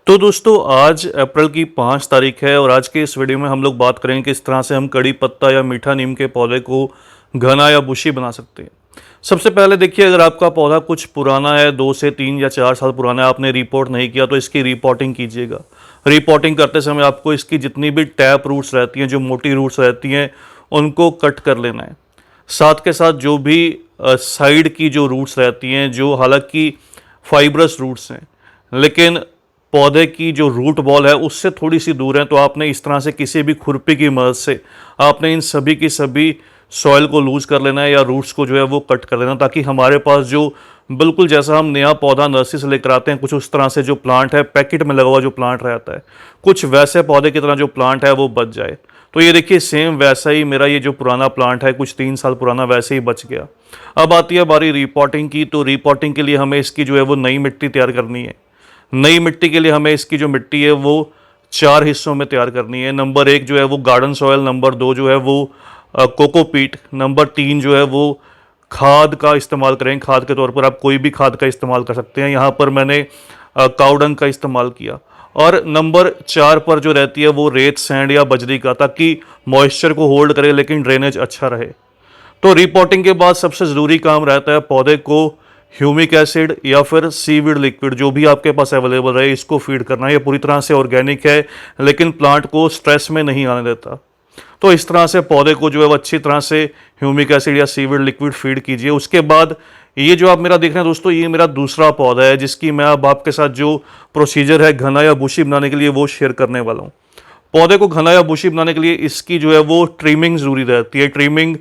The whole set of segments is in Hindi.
तो दोस्तों आज अप्रैल की 5 तारीख है और आज के इस वीडियो में हम लोग बात करेंगे किस तरह से हम कड़ी पत्ता या मीठा नीम के पौधे को घना या बुशी बना सकते हैं। सबसे पहले देखिए, अगर आपका पौधा कुछ पुराना है, 2 से 3 या 4 साल पुराना है, आपने रिपोर्ट नहीं किया तो इसकी रिपोर्टिंग कीजिएगा। रिपोर्टिंग करते समय आपको इसकी जितनी भी टैप रूट्स रहती हैं, जो मोटी रूट्स रहती हैं, उनको कट कर लेना है। साथ के साथ जो भी साइड की जो रूट्स रहती हैं, जो हालांकि फाइब्रस रूट्स हैं, लेकिन पौधे की जो रूट बॉल है उससे थोड़ी सी दूर है, तो आपने इस तरह से किसी भी खुरपी की मदद से आपने इन सभी की सभी सॉइल को लूज कर लेना है या रूट्स को जो है वो कट कर लेना, ताकि हमारे पास जो बिल्कुल जैसा हम नया पौधा नर्सरी से लेकर आते हैं, कुछ उस तरह से जो प्लांट है, पैकेट में लगा हुआ जो प्लांट रहता है, कुछ वैसे पौधे की तरह जो प्लांट है वो बच जाए। तो ये देखिए, सेम वैसा ही मेरा ये जो पुराना प्लांट है, कुछ 3 साल पुराना, वैसे ही बच गया। अब आती है बारी रिपोर्टिंग की। तो रिपोर्टिंग के लिए हमें इसकी जो है वो नई मिट्टी तैयार करनी है। नई मिट्टी के लिए हमें इसकी जो मिट्टी है वो 4 हिस्सों में तैयार करनी है। नंबर 1 जो है वो गार्डन सॉयल, नंबर 2 जो है वो कोकोपीट, नंबर 3 जो है वो खाद का इस्तेमाल करें। खाद के तौर पर आप कोई भी खाद का इस्तेमाल कर सकते हैं। यहाँ पर मैंने काउडंग का इस्तेमाल किया। और नंबर 4 पर जो रहती है वो रेत, सैंड या बजरी का, ताकि मॉइस्चर को होल्ड करे लेकिन ड्रेनेज अच्छा रहे। तो रिपोर्टिंग के बाद सबसे ज़रूरी काम रहता है पौधे को ह्यूमिक एसिड या फिर सीवीड लिक्विड, जो भी आपके पास अवेलेबल रहे, इसको फीड करना है। ये पूरी तरह से ऑर्गेनिक है लेकिन प्लांट को स्ट्रेस में नहीं आने देता। तो इस तरह से पौधे को जो है वो अच्छी तरह से ह्यूमिक एसिड या सीवीड लिक्विड फीड कीजिए। उसके बाद ये जो आप मेरा देख रहे हैं दोस्तों, ये मेरा दूसरा पौधा है जिसकी मैं अब आपके साथ जो प्रोसीजर है घना या बुशी बनाने के लिए वो शेयर करने वाला हूँ। पौधे को घना या बुशी बनाने के लिए इसकी जो है वो ट्रिमिंग ज़रूरी रहती है। ट्रिमिंग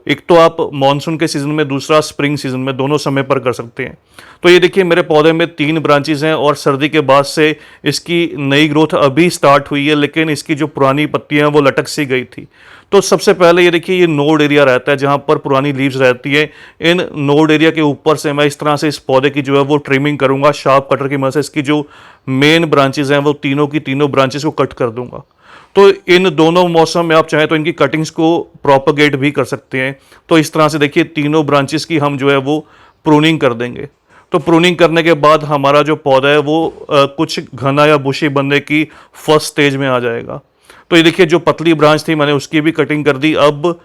एक तो आप मानसून के सीज़न में, दूसरा स्प्रिंग सीज़न में, दोनों समय पर कर सकते हैं। तो ये देखिए, मेरे पौधे में 3 ब्रांचेस हैं और सर्दी के बाद से इसकी नई ग्रोथ अभी स्टार्ट हुई है, लेकिन इसकी जो पुरानी पत्तियां हैं वो लटक सी गई थी। तो सबसे पहले ये देखिए, ये नोड एरिया रहता है जहां पर पुरानी लीव्स रहती है। इन नोड एरिया के ऊपर से मैं इस तरह से इस पौधे की जो है वो ट्रिमिंग करूंगा। शार्प कटर की मदद से इसकी जो मेन ब्रांचेस हैं वो तीनों की तीनों ब्रांचेस को कट कर दूंगा। तो इन दोनों मौसम में आप चाहें तो इनकी कटिंग्स को प्रोपगेट भी कर सकते हैं। तो इस तरह से देखिए, तीनों ब्रांचेस की हम जो है वो प्रूनिंग कर देंगे। तो प्रूनिंग करने के बाद हमारा जो पौधा है वो कुछ घना या बुशी बनने की फर्स्ट स्टेज में आ जाएगा। तो ये देखिए, जो पतली ब्रांच थी मैंने उसकी भी कटिंग कर दी। अब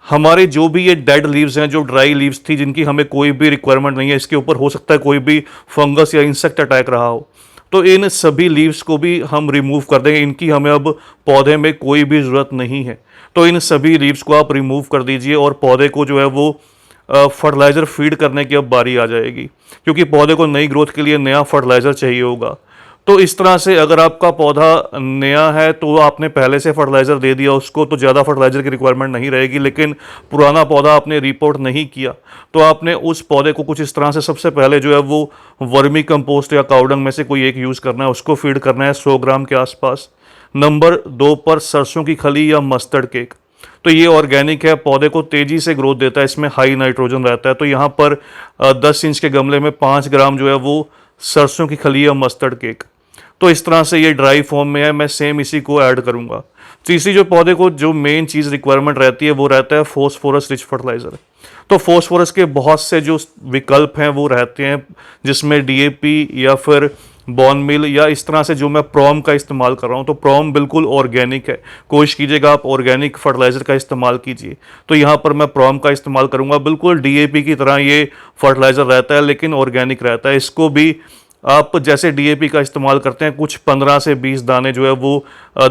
हमारे जो भी ये डेड लीव्स हैं, जो ड्राई लीव्स थी, जिनकी हमें कोई भी रिक्वायरमेंट नहीं है, इसके ऊपर हो सकता है कोई भी फंगस या इंसेक्ट अटैक रहा हो, तो इन सभी लीव्स को भी हम रिमूव कर देंगे। इनकी हमें अब पौधे में कोई भी ज़रूरत नहीं है। तो इन सभी लीव्स को आप रिमूव कर दीजिए और पौधे को जो है वो फर्टिलाइज़र फीड करने की अब बारी आ जाएगी, क्योंकि पौधे को नई ग्रोथ के लिए नया फर्टिलाइज़र चाहिए होगा। तो इस तरह से अगर आपका पौधा नया है तो आपने पहले से फर्टिलाइज़र दे दिया उसको, तो ज़्यादा फर्टिलाइज़र की रिक्वायरमेंट नहीं रहेगी। लेकिन पुराना पौधा आपने रिपोर्ट नहीं किया तो आपने उस पौधे को कुछ इस तरह से सबसे पहले जो है वो वर्मी कंपोस्ट या काउडंग में से कोई एक यूज़ करना है, उसको फीड करना है 100 ग्राम के आसपास। नंबर 2 पर सरसों की खली या मस्टर्ड केक। तो ये ऑर्गेनिक है, पौधे को तेज़ी से ग्रोथ देता है, इसमें हाई नाइट्रोजन रहता है। तो यहाँ पर 10 इंच के गमले में 5 ग्राम जो है वो सरसों की खली या मस्टर्ड केक। तो इस तरह से ये ड्राई फॉर्म में है, मैं सेम इसी को ऐड करूंगा। तीसरी जो पौधे को जो मेन चीज़ रिक्वायरमेंट रहती है वो रहता है फॉस्फोरस रिच फर्टिलाइज़र। तो फॉस्फोरस के बहुत से जो विकल्प हैं वो रहते हैं, जिसमें डीएपी या फिर बॉन मिल या इस तरह से जो मैं प्रॉम का इस्तेमाल कर रहा हूँ। तो प्रॉम बिल्कुल ऑर्गेनिक है, कोशिश कीजिएगा आप ऑर्गेनिक फर्टिलाइज़र का इस्तेमाल कीजिए। तो यहाँ पर मैं प्रॉम का इस्तेमाल करूँगा। बिल्कुल डीएपी की तरह ये फर्टिलाइज़र रहता है लेकिन ऑर्गेनिक रहता है। इसको भी आप जैसे डीएपी का इस्तेमाल करते हैं, कुछ 15 से 20 दाने जो है वो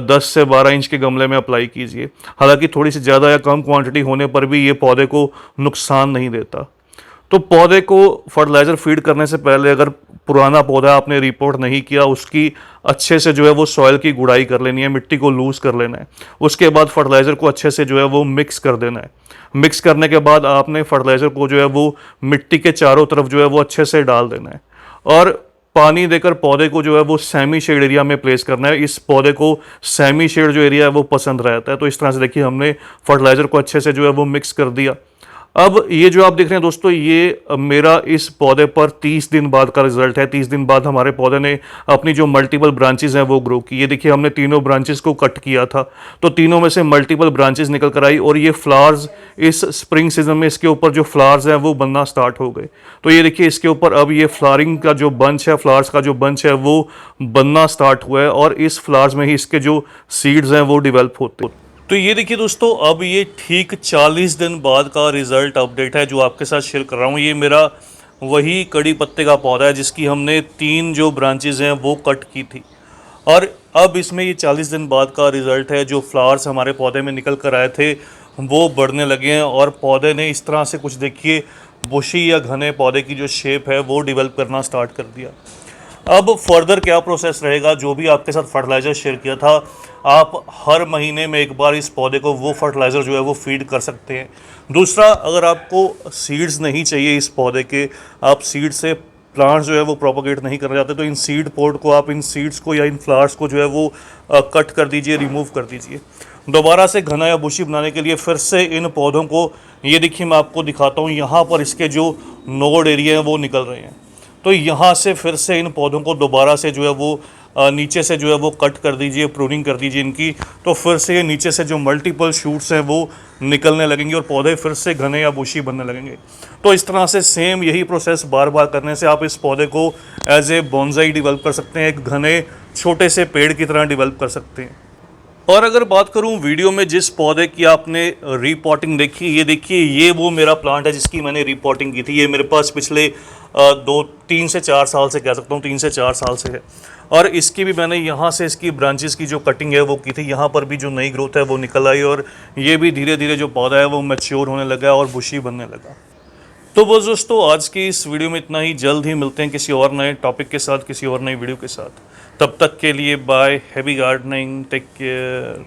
10 से 12 इंच के गमले में अप्लाई कीजिए। हालांकि थोड़ी सी ज़्यादा या कम क्वांटिटी होने पर भी ये पौधे को नुकसान नहीं देता। तो पौधे को फर्टिलाइज़र फीड करने से पहले अगर पुराना पौधा आपने रिपोर्ट नहीं किया, उसकी अच्छे से जो है वो सॉइल की गुड़ाई कर लेनी है, मिट्टी को लूज़ कर लेना है। उसके बाद फर्टिलाइज़र को अच्छे से जो है वो मिक्स कर देना है। मिक्स करने के बाद आपने फर्टिलाइज़र को जो है वो मिट्टी के चारों तरफ जो है वो अच्छे से डाल देना है और पानी देकर पौधे को जो है वो सेमी शेड एरिया में प्लेस करना है। इस पौधे को सेमी शेड जो एरिया है वो पसंद रहता है। तो इस तरह से देखिए, हमने फर्टिलाइज़र को अच्छे से जो है वो मिक्स कर दिया। अब ये जो आप देख रहे हैं दोस्तों, ये मेरा इस पौधे पर 30 दिन बाद का रिजल्ट है। 30 दिन बाद हमारे पौधे ने अपनी जो मल्टीपल ब्रांचेस हैं वो ग्रो की। ये देखिए, हमने तीनों ब्रांचेस को कट किया था, तो तीनों में से मल्टीपल ब्रांचेस निकल कर आई और ये फ्लावर्स इस स्प्रिंग सीजन में इसके ऊपर जो फ्लावर्स हैं वो बनना स्टार्ट हो गए। तो ये देखिए, इसके ऊपर अब ये फ्लावरिंग का जो बंच है, फ्लावर्स का जो बंच है वो बनना स्टार्ट हुआ है और इस फ्लावर्स में ही इसके जो सीड्स हैं वो डिवेल्प होते हैं। तो ये देखिए दोस्तों, अब ये ठीक 40 दिन बाद का रिजल्ट अपडेट है जो आपके साथ शेयर कर रहा हूँ। ये मेरा वही कड़ी पत्ते का पौधा है जिसकी हमने 3 जो ब्रांचेज हैं वो कट की थी, और अब इसमें ये 40 दिन बाद का रिजल्ट है। जो फ्लावर्स हमारे पौधे में निकल कर आए थे वो बढ़ने लगे हैं और पौधे ने इस तरह से कुछ देखिए बुशी या घने पौधे की जो शेप है वो डेवलप करना स्टार्ट कर दिया। अब फर्दर क्या प्रोसेस रहेगा, जो भी आपके साथ फर्टिलाइज़र शेयर किया था, आप हर महीने में एक बार इस पौधे को वो फर्टिलाइज़र जो है वो फीड कर सकते हैं। दूसरा, अगर आपको सीड्स नहीं चाहिए इस पौधे के, आप सीड से प्लांट्स जो है वो प्रोपोगेट नहीं करना चाहते, तो इन सीड पोर्ट को आप इन सीड्स को या इन फ्लावर्स को जो है वो कट कर दीजिए, रिमूव कर दीजिए। दोबारा से घना या बुशी बनाने के लिए फिर से इन पौधों को, ये देखिए मैं आपको दिखाता हूँ, यहाँ पर इसके जो नोड एरिया हैं वो निकल रहे हैं। तो यहाँ से फिर से इन पौधों को दोबारा से जो है वो नीचे से जो है वो कट कर दीजिए, प्रूनिंग कर दीजिए इनकी, तो फिर से ये नीचे से जो मल्टीपल शूट्स हैं वो निकलने लगेंगे और पौधे फिर से घने या बुशी बनने लगेंगे। तो इस तरह से सेम यही प्रोसेस बार बार करने से आप इस पौधे को एज ए बॉन्साई डेवलप कर सकते हैं, एक घने छोटे से पेड़ की तरह डेवलप कर सकते हैं। और अगर बात करूं वीडियो में जिस पौधे की आपने रीपॉटिंग देखी, ये देखिए, ये वो मेरा प्लांट है जिसकी मैंने रीपॉटिंग की थी। ये मेरे पास पिछले 3 से 4 साल से, कह सकता हूँ 3 से 4 साल से है, और इसकी भी मैंने यहाँ से इसकी ब्रांचेस की जो कटिंग है वो की थी। यहाँ पर भी जो नई ग्रोथ है वो निकल आई और ये भी धीरे धीरे जो पौधा है वो मैच्योर होने लगा और बुशी बनने लगा। तो बस दोस्तों, आज की इस वीडियो में इतना ही। जल्द ही मिलते हैं किसी और नए टॉपिक के साथ, किसी और नई वीडियो के साथ। तब तक के लिए bye, happy gardening, take care.